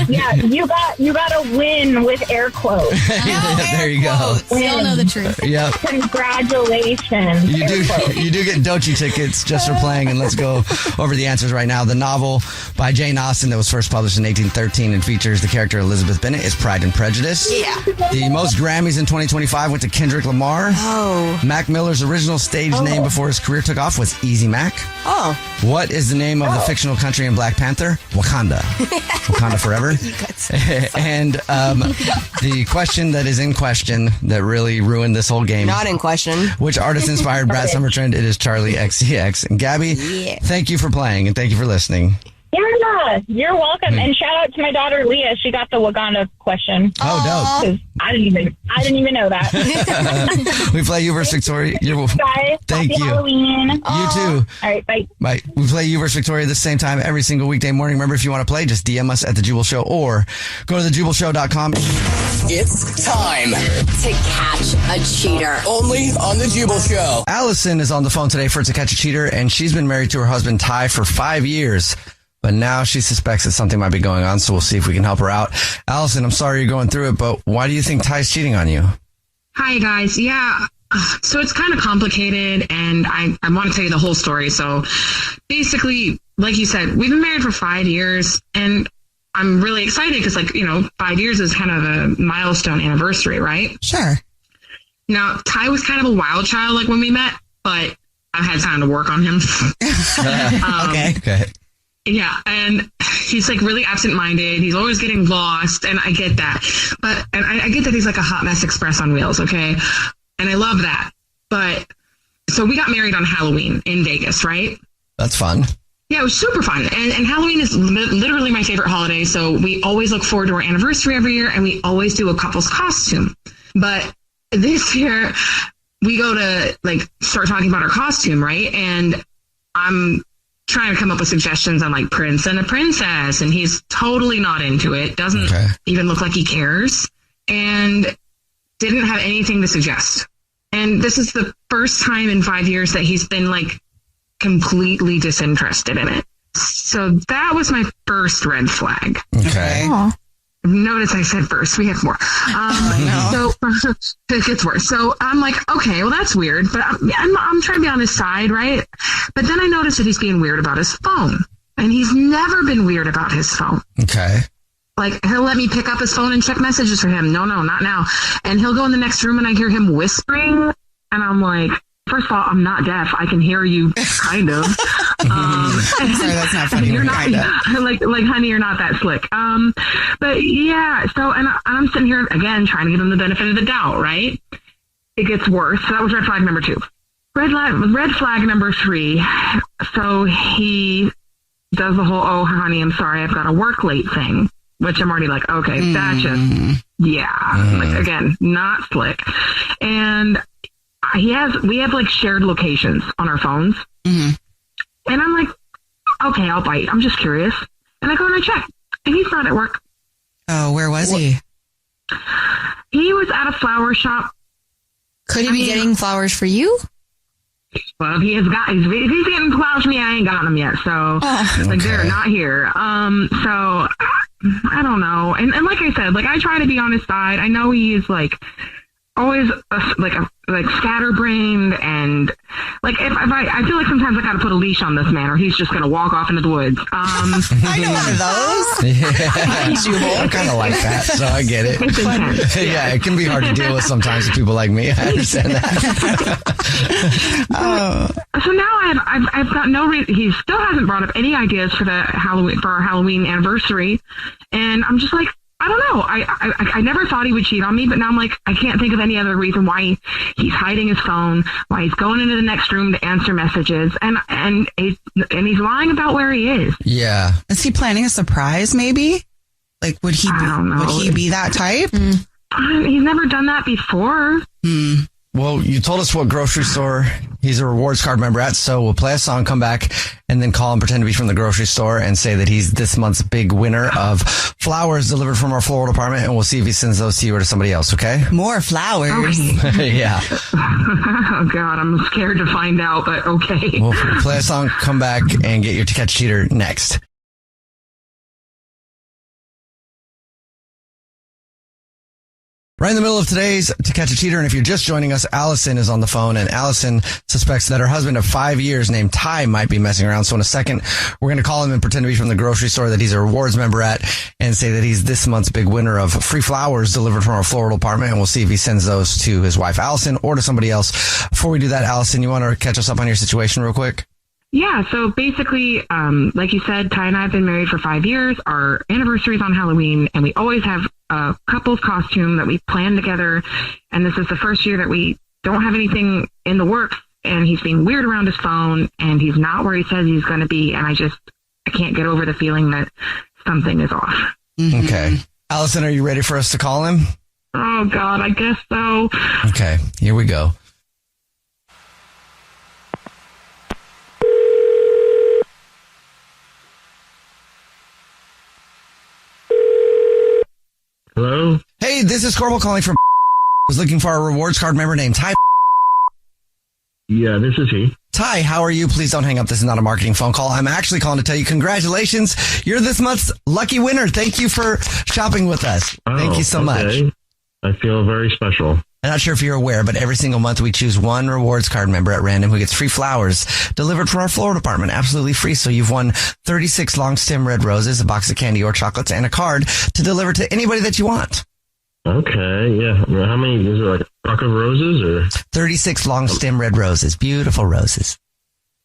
Yeah, you got a win with air quotes. There you go. We all know the truth. Yep. Congratulations. You do get Dochi tickets just for playing, and let's go over the answers right now. The novel by Jane Austen that was first published in 1813 and features the character Elizabeth Bennet is Pride and Prejudice. Yeah. The most Grammys in 2025 went to Kendrick Lamar. Oh. Mac Miller's original stage name before his career took off was Easy Mac. Oh. What is the name of the fictional country in Black Panther? Wakanda. Wakanda forever. And the question that is in question that really ruined this whole game. Not in question. Which artist inspired Brat Summer Trend? It is Charlie XCX. And Gabby, thank you for playing and thank you for listening. Yeah, you're welcome. And shout out to my daughter Leah. She got the Wakanda question. Oh, dope. I didn't even know that. We play you versus Victoria. Guys, thank happy you. Halloween. You too. All right, bye. Bye. We play you versus Victoria at the same time every single weekday morning. Remember, if you want to play, just DM us at The Jubal Show or go to thejubalshow.com. It's time to catch a cheater. only on The Jubal Show. Allison is on the phone today for To Catch a Cheater, and she's been married to her husband, Ty, for 5 years. But now she suspects that something might be going on, so we'll see if we can help her out. Allison, I'm sorry you're going through it, but why do you think Ty's cheating on you? Hi, guys. Yeah, so it's kind of complicated, and I want to tell you the whole story. So basically, like you said, we've been married for 5 years, and I'm really excited because, 5 years is kind of a milestone anniversary, right? Sure. Now, Ty was kind of a wild child, when we met, but I've had time to work on him. Okay. Yeah, and he's really absent-minded. He's always getting lost, and I get that. And I get that he's like a hot mess express on wheels, okay? And I love that. But so we got married on Halloween in Vegas, right? That's fun. Yeah, it was super fun. And Halloween is literally my favorite holiday, so we always look forward to our anniversary every year, and we always do a couple's costume. But this year, we go to start talking about our costume, right? And I'm trying to come up with suggestions on prince and a princess, and he's totally not into it. Doesn't even look like he cares, and didn't have anything to suggest. And this is the first time in 5 years that he's been completely disinterested in it. So that was my first red flag. Okay. Notice I said first. We have more. So it gets worse. So I'm like, okay, well, that's weird. But I'm trying to be on his side, right? But then I noticed that he's being weird about his phone. And he's never been weird about his phone. Okay. Like, he'll let me pick up his phone and check messages for him. No, not now. And he'll go in the next room and I hear him whispering. And I'm like, first of all, I'm not deaf. I can hear you, kind of. I'm sorry, that's not funny. You're not, like, honey, you're not that slick. But yeah, so, and I'm sitting here, again, trying to give him the benefit of the doubt, right? It gets worse. So that was red flag number 2. Red flag number 3. So he does the whole, oh, honey, I'm sorry, I've got a work late thing, which I'm already like, okay, that just, like, again, not slick. And we have like shared locations on our phones. And I'm like, okay, I'll bite. I'm just curious. And I go and I check. And he's not at work. Oh, where was he? He was at a flower shop. Could he be getting flowers for you? Well, if he's getting flowers for me, I ain't got them yet. So, they're not here. So, I don't know. And like I said, like, I try to be on his side. I know he's, like, always, like scatterbrained, and like if I feel like sometimes I gotta put a leash on this man or he's just gonna walk off into the woods. I know one of those. Jubal. I kind of like that, so I get it. Yeah, it can be hard to deal with sometimes with people like me. I understand that. So now I've got no reason. He still hasn't brought up any ideas for our Halloween anniversary, and I'm just like, I don't know. I never thought he would cheat on me, but now I'm like, I can't think of any other reason why he's hiding his phone, why he's going into the next room to answer messages, and he's lying about where he is. Yeah. Is he planning a surprise, maybe? Like, would he be that type? He's never done that before. Well, you told us what grocery store he's a rewards card member at, so we'll play a song, come back, and then call and pretend to be from the grocery store and say that he's this month's big winner of flowers delivered from our floral department, and we'll see if he sends those to you or to somebody else, okay? More flowers. Yeah. Oh, God, I'm scared to find out, but okay. We'll play a song, come back, and get your To Catch a Cheater next. Right in the middle of today's To Catch a Cheater, and if you're just joining us, Alison is on the phone, and Alison suspects that her husband of 5 years named Ty might be messing around. So in a second, we're going to call him and pretend to be from the grocery store that he's a rewards member at and say that he's this month's big winner of free flowers delivered from our floral department, and we'll see if he sends those to his wife, Alison, or to somebody else. Before we do that, Alison, you want to catch us up on your situation real quick? Yeah, so basically, like you said, Ty and I have been married for 5 years. Our anniversary is on Halloween, and we always have a couple's costume that we plan together. And this is the first year that we don't have anything in the works, and he's being weird around his phone, and he's not where he says he's going to be. And I can't get over the feeling that something is off. Okay. Alison, are you ready for us to call him? Oh, God, I guess so. Okay, here we go. Hello? Hey, this is Corbel calling from was looking for a rewards card member named Ty. Yeah, this is he. Ty, how are you? Please don't hang up. This is not a marketing phone call. I'm actually calling to tell you congratulations. You're this month's lucky winner. Thank you for shopping with us. Thank you so much. I feel very special. I'm not sure if you're aware, but every single month we choose one rewards card member at random who gets free flowers delivered from our floral department, absolutely free. So you've won 36 long stem red roses, a box of candy or chocolates, and a card to deliver to anybody that you want. Okay, yeah. How many? Is it like a buck of roses or? 36 long stem red roses, beautiful roses.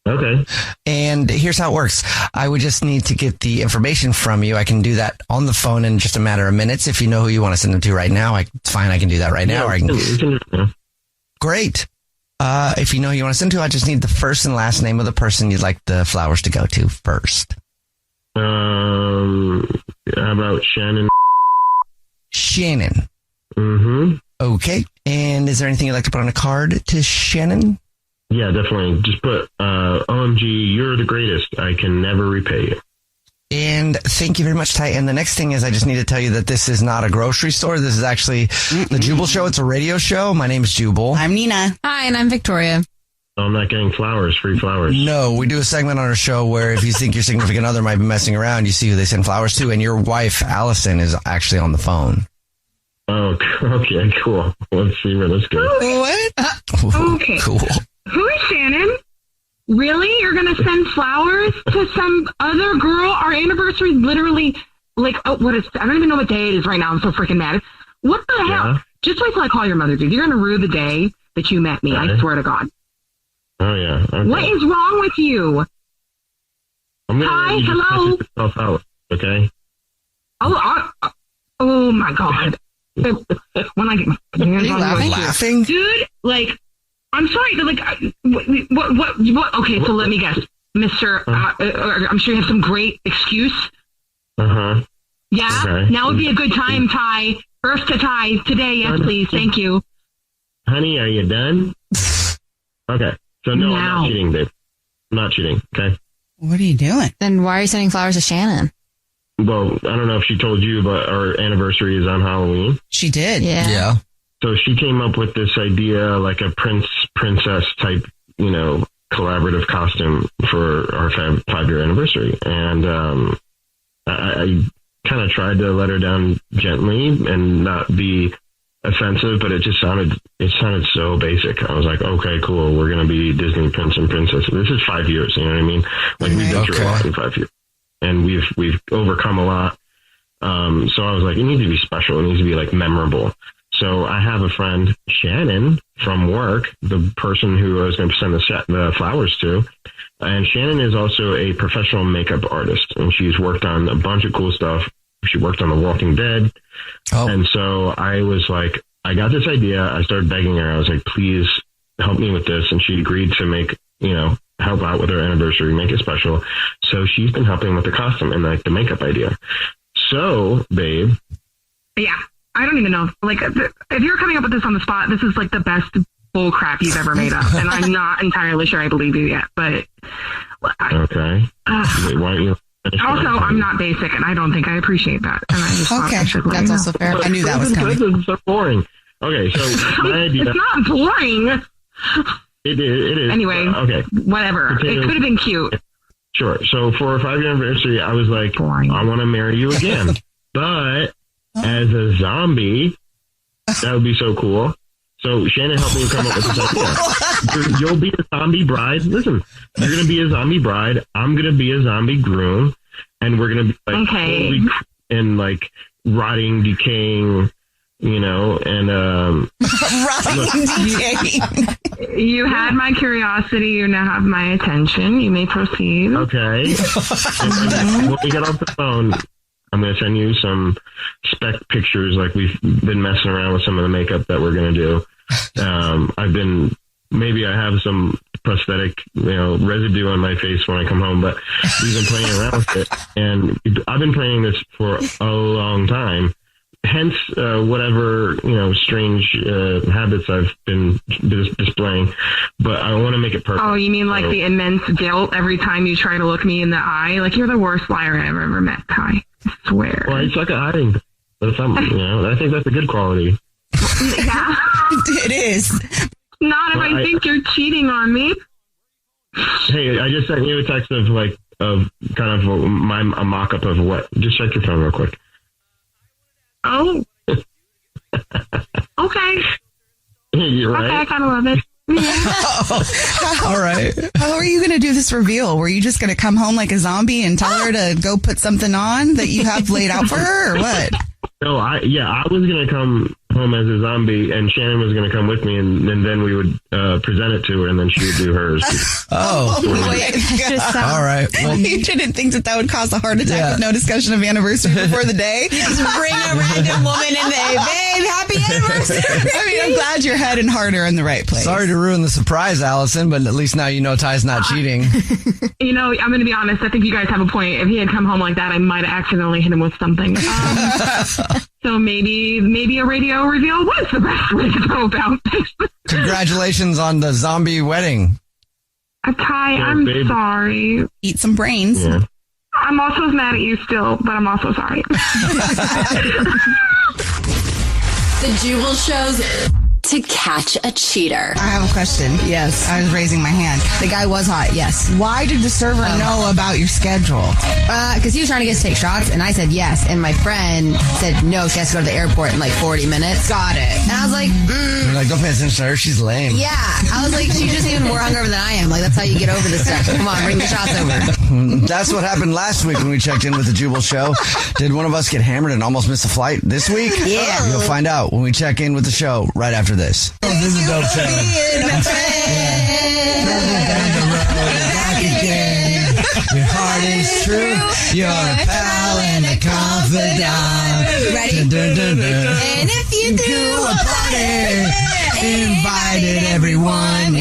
Okay. And here's how it works. I would just need to get the information from you. I can do that on the phone in just a matter of minutes. If you know who you want to send them to right now, it's fine. I can do that right now. Great. If you know who you want to send to, I just need the first and last name of the person you'd like the flowers to go to first. How about Shannon? Shannon. Mm-hmm. Okay. And is there anything you'd like to put on a card to Shannon? Yeah, definitely. Just put, OMG, you're the greatest. I can never repay you. And thank you very much, Ty. And the next thing is I just need to tell you that this is not a grocery store. This is actually the Jubal Show. It's a radio show. My name is Jubal. I'm Nina. Hi, and I'm Victoria. I'm not getting flowers, free flowers. No, we do a segment on our show where if you think your significant other might be messing around, you see who they send flowers to, and your wife, Alison, is actually on the phone. Oh, okay, cool. Let's see where this goes. What? Okay. Cool. Who is Shannon? Really? You're going to send flowers to some other girl? Our anniversary is literally like, I don't even know what day it is right now. I'm so freaking mad. What the hell? Just wait till I call your mother, dude. You're going to rue the day that you met me. Okay. I swear to God. Oh, yeah. Okay. What is wrong with you? I'm gonna Hi, let you just hello? cut yourself out, okay? Oh my God. When I get my hands on you. Laughing? Dude, like, I'm sorry, but like, what? Okay, so let me guess. Mr. I'm sure you have some great excuse. Uh-huh. Yeah? Okay. Now would be a good time, Ty. First to Ty. Today, yes, please. Thank you. Honey, are you done? Okay. So, no, I'm not cheating, babe. I'm not cheating, okay? What are you doing? Then why are you sending flowers to Shannon? Well, I don't know if she told you, but our anniversary is on Halloween. She did. Yeah. So she came up with this idea, like a princess type, collaborative costume for our 5-year anniversary. And I kind of tried to let her down gently and not be offensive, but it sounded so basic. I was like, okay, cool. We're going to be Disney prince and princess. This is 5 years. You know what I mean? Like we've been through a lot in 5 years, and we've overcome a lot. So I was like, it needs to be special. It needs to be like memorable. So I have a friend, Shannon, from work, the person who I was going to send the flowers to. And Shannon is also a professional makeup artist, and she's worked on a bunch of cool stuff. She worked on The Walking Dead. Oh. And so I was like, I got this idea. I started begging her. I was like, please help me with this. And she agreed to make, help out with her anniversary, make it special. So she's been helping with the costume and like the makeup idea. So, babe. Yeah. I don't even know. Like, if you're coming up with this on the spot, this is like the best bull crap you've ever made up. And I'm not entirely sure I believe you yet, but. Okay. Wait, why don't you? Also, I'm not basic, and I don't think I appreciate that. And I just that's also fair. I knew that was coming. This is so boring. Okay, so my idea. It's not boring. It is. Anyway, okay. Whatever. It could have been cute. Sure. So for our 5-year anniversary, I was like, boring. I want to marry you again, but as a zombie, that would be so cool. So Shannon helped me come up with this idea. You'll be a zombie bride. Listen, you're going to be a zombie bride. I'm going to be a zombie groom. And we're going to be like, totally and like rotting, decaying, and rotting, decaying. You had my curiosity. You now have my attention. You may proceed. Okay. And when we get off the phone, I'm going to send you some spec pictures. Like we've been messing around with some of the makeup that we're going to do. Maybe I have some prosthetic, residue on my face when I come home, but we've been playing around with it. And I've been planning this for a long time. Hence, whatever, strange habits I've been displaying. But I want to make it perfect. Oh, you mean like the immense guilt every time you try to look me in the eye? Like you're the worst liar I've ever met, Ty. I swear. Well, it's like a hiding. But I think that's a good quality. Yeah. It is. Not if I think you're cheating on me. Hey, I just sent you a text of kind of a mock-up of what. Just check your phone real quick. Oh. Okay. You're right. Okay, I kind of love it. All right. How are you going to do this reveal? Were you just going to come home like a zombie and tell her to go put something on that you have laid out for her, or what? No, I was going to come home as a zombie, and Shannon was going to come with me, and then we would present it to her, and then she would do hers. Oh, all right. Well, you didn't think that would cause a heart attack with no discussion of anniversary before the day? You just bring a random woman in there, babe, happy anniversary. I mean, I'm glad your head and heart are in the right place. Sorry to ruin the surprise, Alison, but at least now you know Ty's not cheating. I'm going to be honest. I think you guys have a point. If he had come home like that, I might have accidentally hit him with something. So maybe a radio reveal was the best way to go about this. Congratulations on the zombie wedding. Ty, I'm sorry. Eat some brains. Yeah. I'm also mad at you still, but I'm also sorry. The Jubal Show's to catch a cheater. I have a question. Yes. I was raising my hand. The guy was hot, yes. Why did the server know about your schedule? Because he was trying to get us to take shots, and I said yes. And my friend said no, she has to go to the airport in like 40 minutes. Got it. And I was like, You're like, don't pay attention to her. She's lame. yeah. I was like, she's just even more hungover than I am. Like, that's how you get over this stuff. Come on, bring the shots over. That's what happened last week when we checked in with the Jubal Show. Did one of us get hammered and almost miss a flight this week? Yeah. You'll find out when we check in with the show right after this. This is a dope show. Your heart is true. You're a pal and a confidant. Ready? And if you do a party, invited everyone.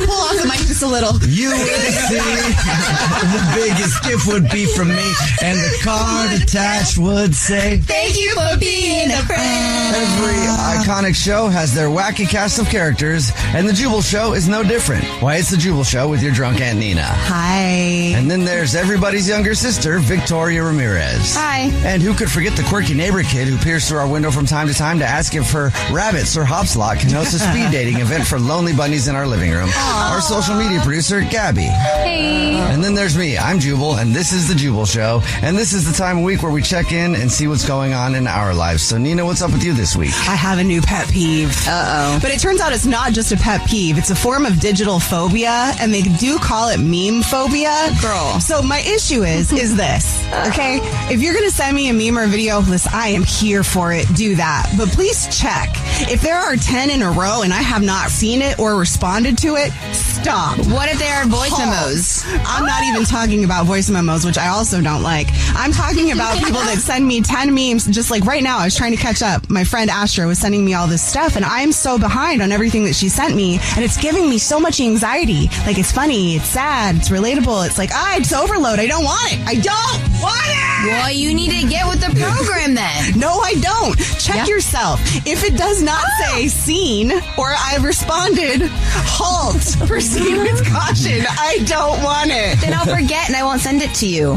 Pull off the mic just a little. You would see the biggest gift would be from me, and the card attached would say, thank you for being a friend. Every iconic show has their wacky cast of characters, and the Jubal Show is no different. Why, it's the Jubal Show with your drunk Aunt Nina. Hi. And then there's everybody's younger sister, Victoria Ramirez. Hi. And who could forget the quirky neighbor kid who peers through our window from time to time to ask if her rabbit, Sir Hopslot, can host a speed dating event for lonely bunnies in our living room. Our social media producer, Gabby. Hey. And then there's me. I'm Jubal, and this is the Jubal Show. And this is the time of week where we check in and see what's going on in our lives. So, Nina, what's up with you this week? I have a new pet peeve. Uh-oh. But it turns out it's not just a pet peeve. It's a form of digital phobia, and they do call it meme phobia. Girl. So my issue is this, okay? If you're going to send me a meme or a video, listen, I am here for it. Do that. But please check. If there are 10 in a row and I have not seen it or responded to it, stop. What if they are voice memos? I'm not even talking about voice memos, which I also don't like. I'm talking about people that send me 10 memes. Just like right now, I was trying to catch up. My friend Astra was sending me all this stuff, and I'm so behind on everything that she sent me, and it's giving me so much anxiety. Like, it's funny, it's sad, it's relatable. It's like, it's overload. I don't want it. I don't want it. Well, you need to get with the program then. No, I don't. Check yourself. If it does not say seen or I've responded, halt. Proceed with caution. I don't want it. Then I'll forget and I won't send it to you.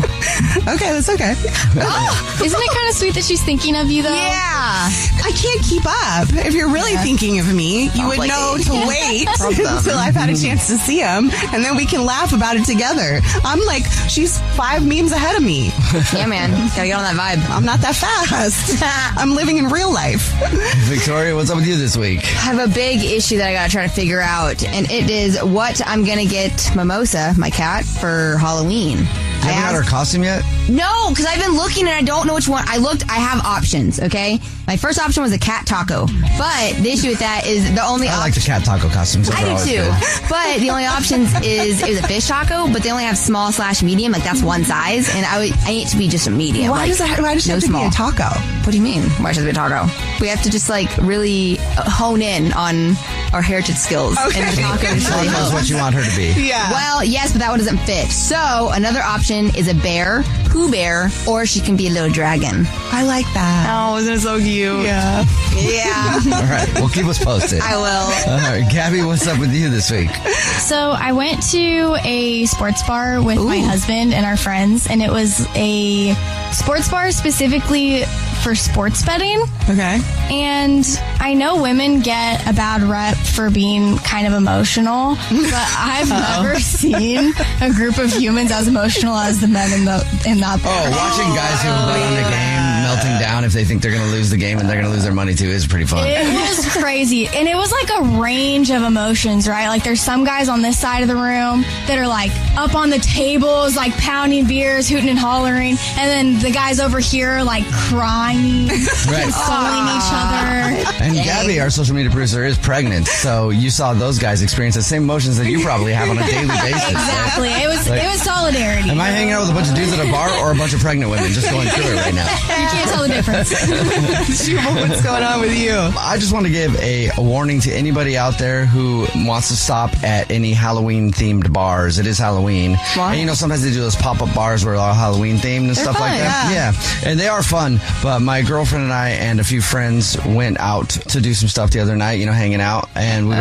Okay, that's okay. Isn't it kind of sweet that she's thinking of you, though? Yeah. I can't keep up. If you're really thinking of me, you would know to wait until I've had a chance to see him, and then we can laugh about it together. I'm like, she's 5 memes ahead of me. Yeah, man. Gotta get on that vibe. I'm not that fast. I'm living in real life. Victoria, what's up with you this week? I have a big issue that I gotta try to figure out, and it is what I'm gonna get Mimosa, my cat, for Halloween. You haven't got her costume yet? No, because I've been looking and I don't know which one. I have options, okay? My first option was a cat taco, but the issue with that is the only I like the cat taco costumes. I do too. But the only options is a fish taco, but they only have small/medium, like that's one size, and I need it to be just a medium. Why does it have to be a taco? What do you mean? Why should it be a taco? We have to just like really hone in on our heritage skills. Okay. And the taco is really Taco's what you want her to be. Yeah. Well, yes, but that one doesn't fit. So another option is a bear, Pooh Bear, or she can be a little dragon. I like that. Oh, isn't it so cute? Yeah. Yeah. All right, well, keep us posted. I will. All right, Gabby, what's up with you this week? So I went to a sports bar with my husband and our friends, and it was a sports bar specifically for sports betting. Okay. And I know women get a bad rep for being kind of emotional, but I've never seen a group of humans as emotional as the men in that bar. Oh, watching guys who bet on the game melting down if they think they're going to lose the game and they're going to lose their money too is pretty fun. It was crazy. And it was like a range of emotions, right? Like there's some guys on this side of the room that are like up on the tables, like pounding beers, hooting and hollering. And then the guys over here like crying, consoling each other. And Gabby, our social media producer, is pregnant. So you saw those guys experience the same emotions that you probably have on a daily basis. Exactly. Right? It was solidarity. Am I hanging out with a bunch of dudes at a bar or a bunch of pregnant women just going through it right now? You can't tell the difference. What's going on with you? I just want to give a warning to anybody out there who wants to stop at any Halloween-themed bars. It is Halloween. What? And you know, sometimes they do those pop-up bars where they're all Halloween-themed and They're stuff fun, like that. Yeah. And they are fun. But my girlfriend and I and a few friends went out to do some stuff the other night, you know, hanging out. And we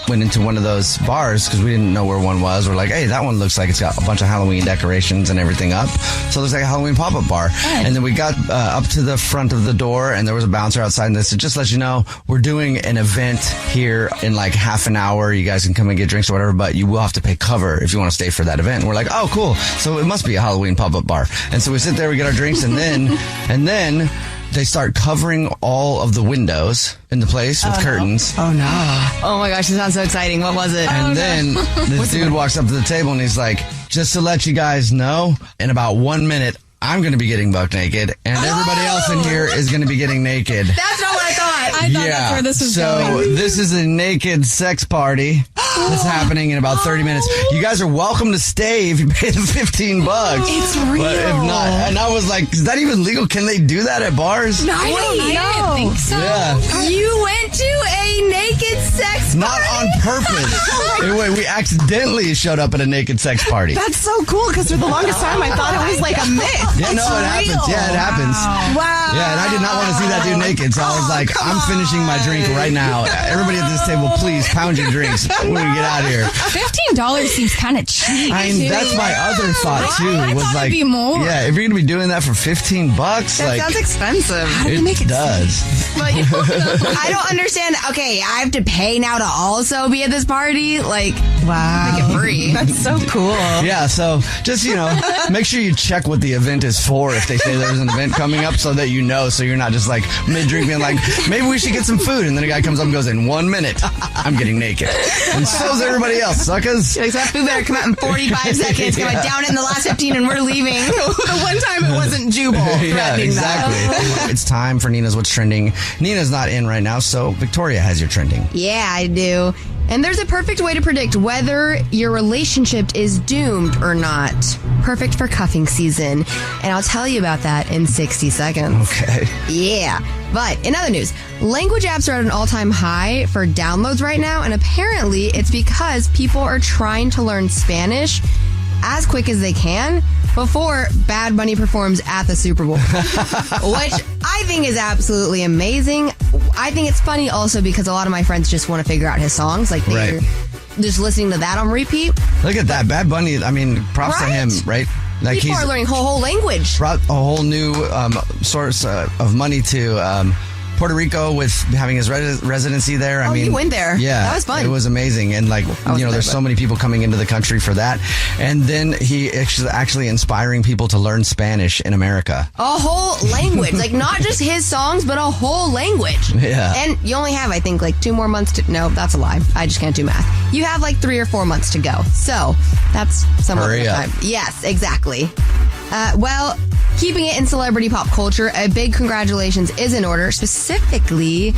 went into one of those bars because we didn't know where one was. We're like, hey, that one looks like it's got a bunch of Halloween decorations and everything up. So there's like a Halloween pop-up bar. And then we got up to the front of the door, and there was a bouncer outside, and they said, just let you know, we're doing an event here in like half an hour. You guys can come and get drinks or whatever, but you will have to pay cover if you want to stay for that event. And we're like, oh, cool. So it must be a Halloween pop-up bar. And so we sit there, we get our drinks, and then they start covering all of the windows in the place with curtains. Oh, no. Oh, my gosh, this sounds so exciting. What was it? And then this dude walks up to the table, and he's like, just to let you guys know, in about 1 minute, I'm going to be getting buck naked, and everybody else in here is going to be getting naked. That's not what I thought. I thought that's where this was going. So this is a naked sex party that's happening in about 30 minutes. You guys are welcome to stay if you pay the $15. It's real. But if not, and I was like, is that even legal? Can they do that at bars? No, I didn't think so. Yeah. You went to a naked sex party? Not on purpose. Wait, we accidentally showed up at a naked sex party. That's so cool, because for the longest time I thought it was like a myth. Yeah, no, it happens. Yeah, it happens. Wow. Yeah, and I did not want to see that dude naked, so I was like, I'm finishing my drink right now. Everybody at this table, please pound your drinks when we get out of here. $15 seems kind of cheap. That's my other thought too. I was thought like, it'd be more. Yeah, if you're gonna be doing that for $15, That like sounds expensive. it does. Like, I don't understand. Okay, I have to pay now to also be at this party? Like, wow. Make it free. That's so cool. Yeah, so just, make sure you check what the event is for if they say there's an event coming up so that you know, so you're not just like mid-drink being like, maybe we should get some food. And then a guy comes up and goes, in 1 minute, I'm getting naked. And so's everybody else, suckers. Like, that food better come out in 45 seconds. Come down it in the last 15 and we're leaving. The one time it wasn't Jubal threatening exactly. that. It's time for Nina's What's Trending. Nina's not in right now, so Victoria has your trending. Yeah, I do. And there's a perfect way to predict whether your relationship is doomed or not. Perfect for cuffing season. And I'll tell you about that in 60 seconds. Okay. Yeah. But in other news, language apps are at an all-time high for downloads right now. And apparently it's because people are trying to learn Spanish as quick as they can before Bad Bunny performs at the Super Bowl, which I think is absolutely amazing. I think it's funny also because a lot of my friends just want to figure out his songs. Like, they're just listening to that on repeat. Look at that. Bad Bunny, I mean, props to him, right? Like, people are learning whole language. Brought a whole new source of money to Puerto Rico with having his residency there. I mean, you went there. Yeah. That was fun. It was amazing. And there's so many people coming into the country for that. And then he actually inspiring people to learn Spanish in America. A whole language. Like, not just his songs, but a whole language. Yeah. And you only have, I think, like 2 more months to... No, that's a lie. I just can't do math. You have like 3 or 4 months to go. So that's somewhat Hurry up. time. Yes, exactly. Well, keeping it in celebrity pop culture, a big congratulations is in order, specifically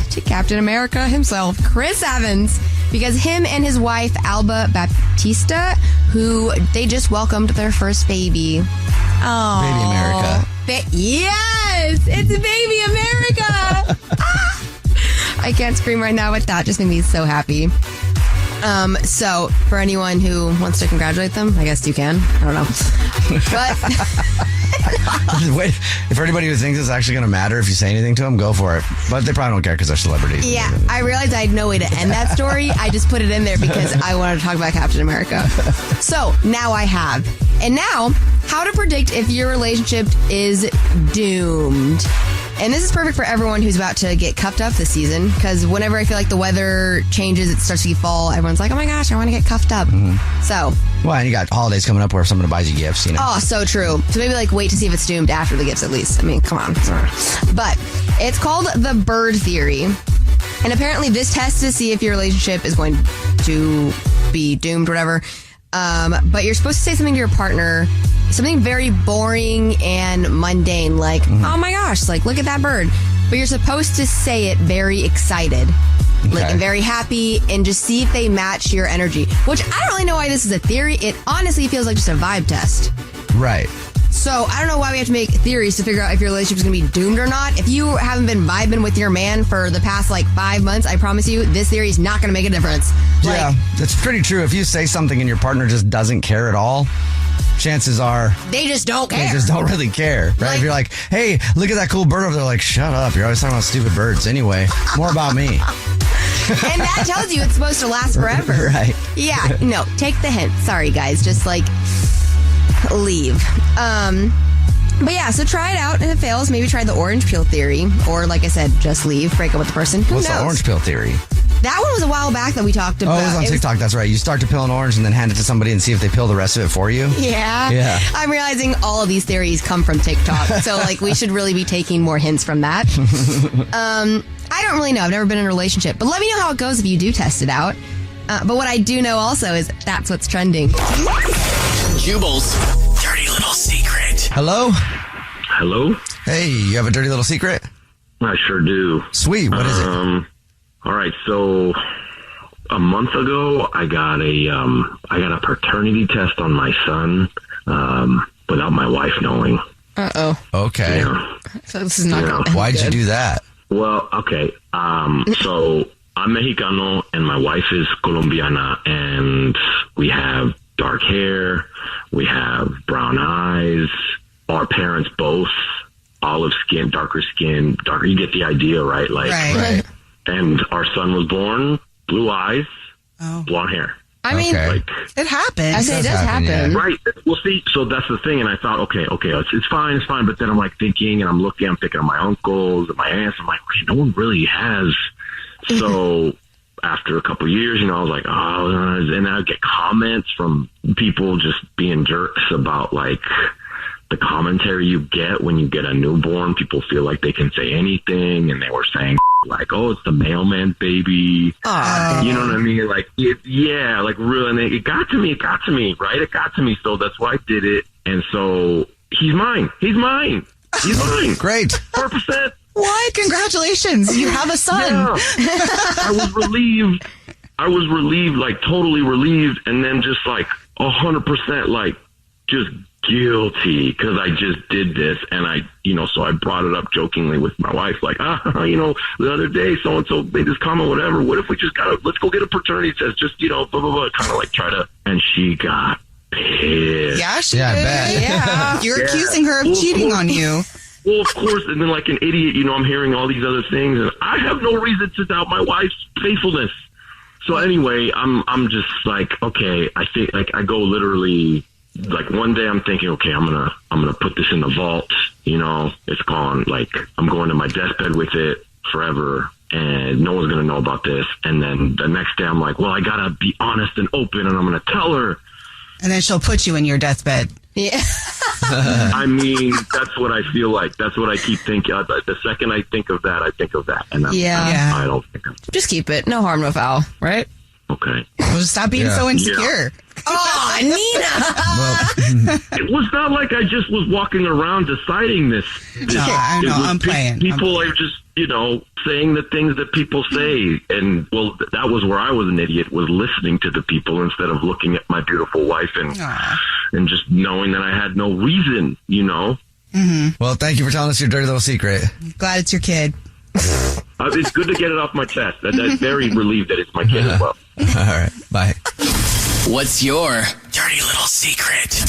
to Captain America himself, Chris Evans, because him and his wife, Alba Baptista, who they just welcomed their first baby. Oh, Baby America. Yes, it's Baby America. I can't scream right now with that. Just made me so happy. So for anyone who wants to congratulate them, I guess you can. I don't know. But Wait, for anybody who thinks it's actually going to matter if you say anything to them, go for it. But they probably don't care because they're celebrities. Yeah, I realized I had no way to end that story. I just put it in there because I wanted to talk about Captain America. So now I have. And now, how to predict if your relationship is doomed. And this is perfect for everyone who's about to get cuffed up this season, because whenever I feel like the weather changes, it starts to get fall, everyone's like, oh my gosh, I want to get cuffed up. Mm-hmm. So. Well, and you got holidays coming up where someone buys you gifts, Oh, so true. So maybe wait to see if it's doomed after the gifts at least. I mean, come on. But it's called the bird theory. And apparently this tests to see if your relationship is going to be doomed, whatever. But you're supposed to say something to your partner, something very boring and mundane, like, oh my gosh, look at that bird. But you're supposed to say it very excited, and very happy, and just see if they match your energy. Which I don't really know why this is a theory. It honestly feels like just a vibe test. Right. So I don't know why we have to make theories to figure out if your relationship is going to be doomed or not. If you haven't been vibing with your man for the past 5 months, I promise you this theory is not going to make a difference. Yeah, that's pretty true. If you say something and your partner just doesn't care at all, chances are they just don't care. They just don't really care, right? If you're like, hey, look at that cool bird over there, like, shut up. You're always talking about stupid birds anyway. More about me. And that tells you it's supposed to last forever. Right. Yeah, no, take the hint. Sorry, guys. Just leave. But yeah, so try it out. And if it fails, maybe try the orange peel theory. Or like I said, just leave, break up with the person. Who What's knows? the orange peel theory? That one was a while back that we talked about. Oh, it was on TikTok. That's right. You start to peel an orange and then hand it to somebody and see if they peel the rest of it for you. Yeah. I'm realizing all of these theories come from TikTok. So, like, we should really be taking more hints from that. I don't really know. I've never been in a relationship. But let me know how it goes if you do test it out. But what I do know also is that's what's trending. Jubal's dirty little secret. Hello? Hello? Hey, you have a dirty little secret? I sure do. Sweet. What is it? All right, so a month ago, I got a paternity test on my son without my wife knowing. Uh-oh. Okay. Yeah. So this is not going to Why'd you do that? Well, okay. So I'm Mexicano and my wife is Colombiana, and we have dark hair, we have brown eyes, our parents both olive skin, darker, you get the idea, right? Like, Right. And our son was born, blue eyes, blonde hair. I mean, it happens. I say it does happen. Right. Well, see, so that's the thing. And I thought, okay, it's fine. But then I'm like thinking, and I'm thinking of my uncles and my aunts. I'm like, okay, no one really has. So after a couple of years, I was like, and then I get comments from people just being jerks about like the commentary you get when you get a newborn. People feel like they can say anything, and they were saying like, oh, it's the mailman's baby. You know what I mean? Like, like really, and it got to me, right? It got to me, so that's why I did it. And so he's mine. Great. 4%. What? Congratulations. You have a son. Yeah. I was relieved, like totally relieved, and then just like 100% like just guilty because I just did this. And I, so I brought it up jokingly with my wife, like, the other day so-and-so made this comment, whatever. What if we just let's go get a paternity test, just, blah, blah, blah, kind of like try to, and she got pissed. Yeah, she did. I bet. Yeah. You're accusing her of cheating on you. Well, of course, and then like an idiot, I'm hearing all these other things, and I have no reason to doubt my wife's faithfulness. So anyway, I'm just like, okay, I think like I go literally like one day I'm thinking, okay, I'm gonna put this in the vault, it's gone. Like I'm going to my deathbed with it forever, and no one's gonna know about this. And then the next day I'm like, well, I gotta be honest and open, and I'm gonna tell her. And then she'll put you in your deathbed. Yeah. I mean, that's what I feel like. That's what I keep thinking. The second I think of that, I think of that. And I don't think of it. Just keep it. No harm, no foul, right? Okay. Well, stop being so insecure. Oh, Nina! It was not like I just was walking around deciding this. No, I know. I'm playing. People are just, saying the things that people say. And, well, that was where I was an idiot, was listening to the people instead of looking at my beautiful wife and just knowing that I had no reason, Mm-hmm. Well, thank you for telling us your dirty little secret. Glad it's your kid. It's good to get it off my chest. I'm very relieved that it's my kid as well. All right. Bye. What's your dirty little secret?